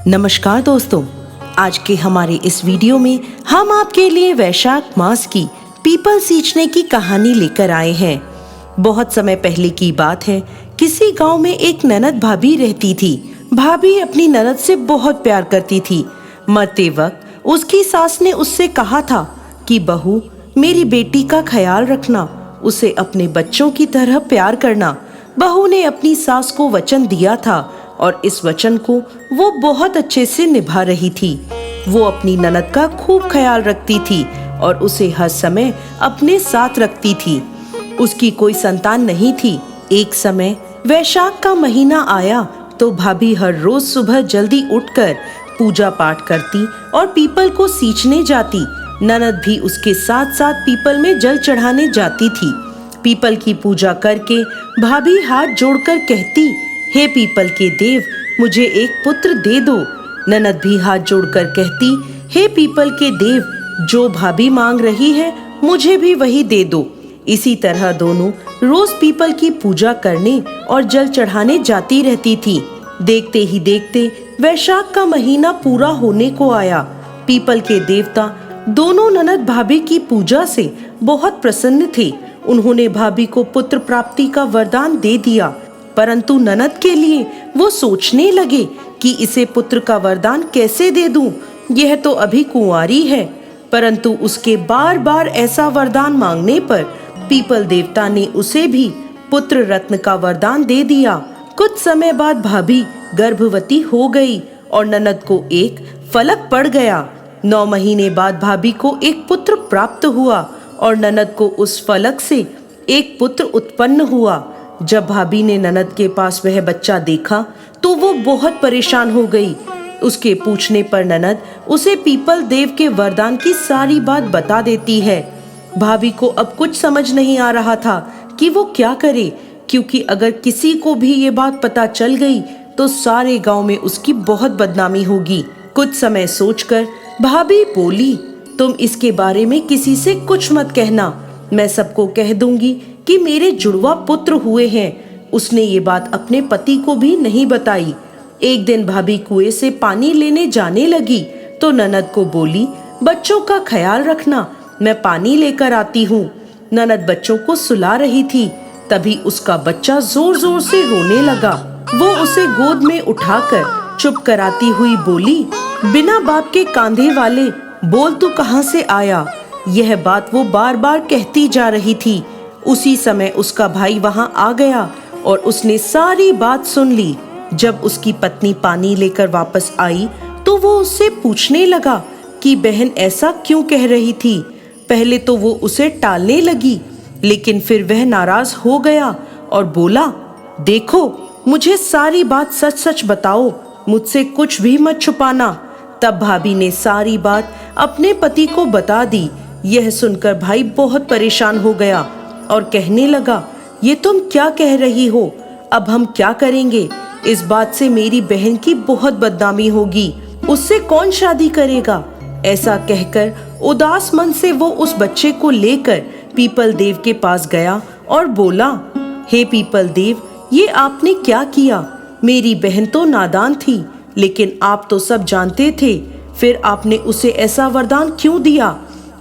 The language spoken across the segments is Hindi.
नमस्कार दोस्तों, आज के हमारे इस वीडियो में हम आपके लिए वैशाख मास की पीपल सींचने की कहानी लेकर आए हैं। बहुत समय पहले की बात है। किसी गांव में एक ननद भाभी रहती थी। भाभी अपनी ननद से बहुत प्यार करती थी। मरते वक्त उसकी सास ने उससे कहा था कि बहू, मेरी बेटी का ख्याल रखना, उसे अपने बच्चों की तरह प्यार करना। बहू ने अपनी सास को वचन दिया था और इस वचन को वो बहुत अच्छे से निभा रही थी। वो अपनी ननद का खूब ख्याल रखती थी और उसे हर समय अपने साथ रखती थी। उसकी कोई संतान नहीं थी। एक समय वैशाख का महीना आया तो भाभी हर रोज सुबह जल्दी उठकर पूजा पाठ करती और पीपल को सींचने जाती। ननद भी उसके साथ साथ पीपल में जल चढ़ाने जाती थी। पीपल की पूजा करके भाभी हाथ जोड़कर कहती, हे पीपल के देव, मुझे एक पुत्र दे दो। ननद भी हाथ जोड़कर कहती, हे पीपल के देव, जो भाभी मांग रही है मुझे भी वही दे दो। इसी तरह दोनों रोज पीपल की पूजा करने और जल चढ़ाने जाती रहती थी। देखते ही देखते वैशाख का महीना पूरा होने को आया। पीपल के देवता दोनों ननद भाभी की पूजा से बहुत प्रसन्न थे। उन्होंने भाभी को पुत्र प्राप्ति का वरदान दे दिया, परंतु ननद के लिए वो सोचने लगे कि इसे पुत्र का वरदान कैसे दे दूं, यह तो अभी कुंवारी है। परंतु उसके बार बार ऐसा वरदान मांगने पर पीपल देवता ने उसे भी पुत्र रत्न का वरदान दे दिया। कुछ समय बाद भाभी गर्भवती हो गई और ननद को एक फलक पड़ गया। 9 महीने बाद भाभी को एक पुत्र प्राप्त हुआ और ननद को उस फलक से एक पुत्र उत्पन्न हुआ। जब भाभी ने ननद के पास वह बच्चा देखा तो वो बहुत परेशान हो गई। उसके पूछने पर ननद उसे पीपल देव के वरदान की सारी बात बता देती है। भाभी को अब कुछ समझ नहीं आ रहा था कि वो क्या करे, क्योंकि अगर किसी को भी ये बात पता चल गई तो सारे गांव में उसकी बहुत बदनामी होगी। कुछ समय सोचकर भाभी बोली, तुम इसके बारे में किसी से कुछ मत कहना, मैं सबको कह दूंगी कि मेरे जुड़वा पुत्र हुए हैं। उसने ये बात अपने पति को भी नहीं बताई। एक दिन भाभी कुएं से पानी लेने जाने लगी तो ननद को बोली, बच्चों का ख्याल रखना, मैं पानी लेकर आती हूँ। ननद बच्चों को सुला रही थी, तभी उसका बच्चा जोर जोर से रोने लगा। वो उसे गोद में उठाकर चुप कराती हुई बोली, बिना बाप के कांधे वाले, बोल तू कहाँ से आया। यह बात वो बार बार कहती जा रही थी। उसी समय उसका भाई वहां आ गया और उसने सारी बात सुन ली। जब उसकी पत्नी पानी लेकर वापस आई तो वो उससे पूछने लगा कि बहन ऐसा क्यों कह रही थी। पहले तो वो उसे टालने लगी, लेकिन फिर वह नाराज हो गया और बोला, देखो, मुझे सारी बात सच सच बताओ, मुझसे कुछ भी मत छुपाना। तब भाभी ने सारी बात अपने पति को बता दी। यह सुनकर भाई बहुत परेशान हो गया और कहने लगा, ये तुम क्या कह रही हो, अब हम क्या करेंगे। इस बात से मेरी बहन की बहुत बदनामी होगी, उससे कौन शादी करेगा। ऐसा कहकर उदास मन से वो उस बच्चे को लेकर पीपल देव के पास गया और बोला, हे पीपल देव, ये आपने क्या किया। मेरी बहन तो नादान थी, लेकिन आप तो सब जानते थे, फिर आपने उसे ऐसा वरदान क्यों दिया।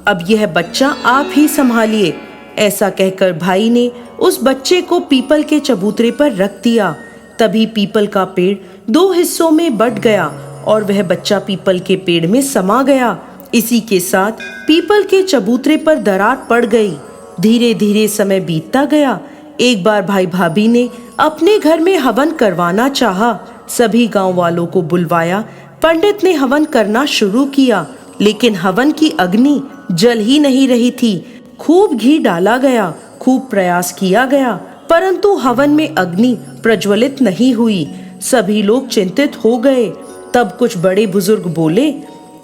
अब यह बच्चा आप ही संभालिए। ऐसा कहकर भाई ने उस बच्चे को पीपल के चबूतरे पर रख दिया। तभी पीपल का पेड़ 2 हिस्सों में बंट गया और वह बच्चा पीपल के पेड़ में समा गया। इसी के साथ पीपल के चबूतरे पर दरार पड़ गई। धीरे धीरे समय बीतता गया। एक बार भाई भाभी ने अपने घर में हवन करवाना चाहा। सभी गांव वालों को बुलवाया। पंडित ने हवन करना शुरू किया, लेकिन हवन की अग्नि जल ही नहीं रही थी। खूब घी डाला गया, खूब प्रयास किया गया, परंतु हवन में अग्नि प्रज्वलित नहीं हुई। सभी लोग चिंतित हो गए। तब कुछ बड़े बुजुर्ग बोले,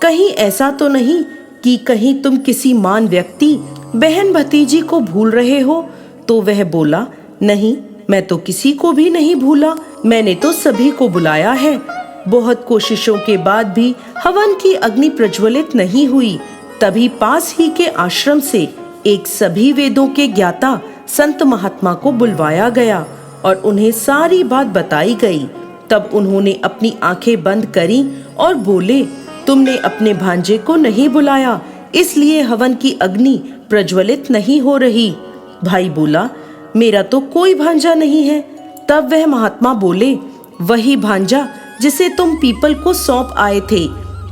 कहीं ऐसा तो नहीं कि कहीं तुम किसी महान व्यक्ति बहन भतीजी को भूल रहे हो। तो वह बोला, नहीं, मैं तो किसी को भी नहीं भूला, मैंने तो सभी को बुलाया है। बहुत कोशिशों के बाद भी हवन की अग्नि प्रज्वलित नहीं हुई। तभी पास ही के आश्रम से एक सभी वेदों के ज्ञाता संत महात्मा को बुलवाया गया। और उन्हें सारी बात बताई गई। तब उन्होंने अपनी आंखें बंद करी और बोले, तुमने अपने भांजे को नहीं बुलाया, इसलिए हवन की अग्नि प्रज्वलित नहीं हो रही। भाई बोला, मेरा तो कोई भांजा नहीं है। तब वह महात्मा बोले, वही भांजा जिसे तुम पीपल को सौंप आए थे।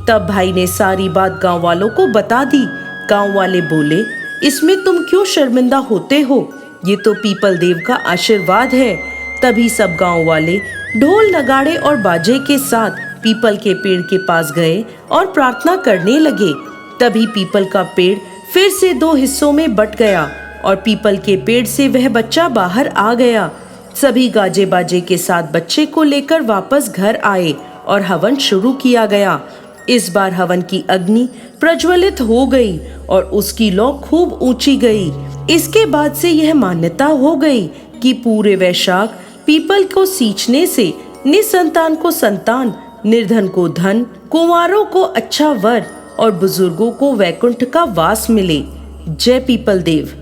तब भाई ने सारी बात गांव वालों को बता दी। गांव वाले बोले, इसमें तुम क्यों शर्मिंदा होते हो, ये तो पीपल देव का आशीर्वाद है। तभी सब गांव वाले ढोल नगाड़े और बाजे के साथ पीपल के पेड़ के पास गए और प्रार्थना करने लगे। तभी पीपल का पेड़ फिर से 2 हिस्सों में बट गया और पीपल के पेड़ से वह बच्चा बाहर आ गया। सभी गाजे बाजे के साथ बच्चे को लेकर वापस घर आए और हवन शुरू किया गया। इस बार हवन की अग्नि प्रज्वलित हो गई और उसकी लौ खूब ऊंची गई। इसके बाद से यह मान्यता हो गई कि पूरे वैशाख पीपल को सींचने से निसंतान को संतान, निर्धन को धन, कुंवारों को अच्छा वर और बुजुर्गों को वैकुंठ का वास मिले। जय पीपल देव।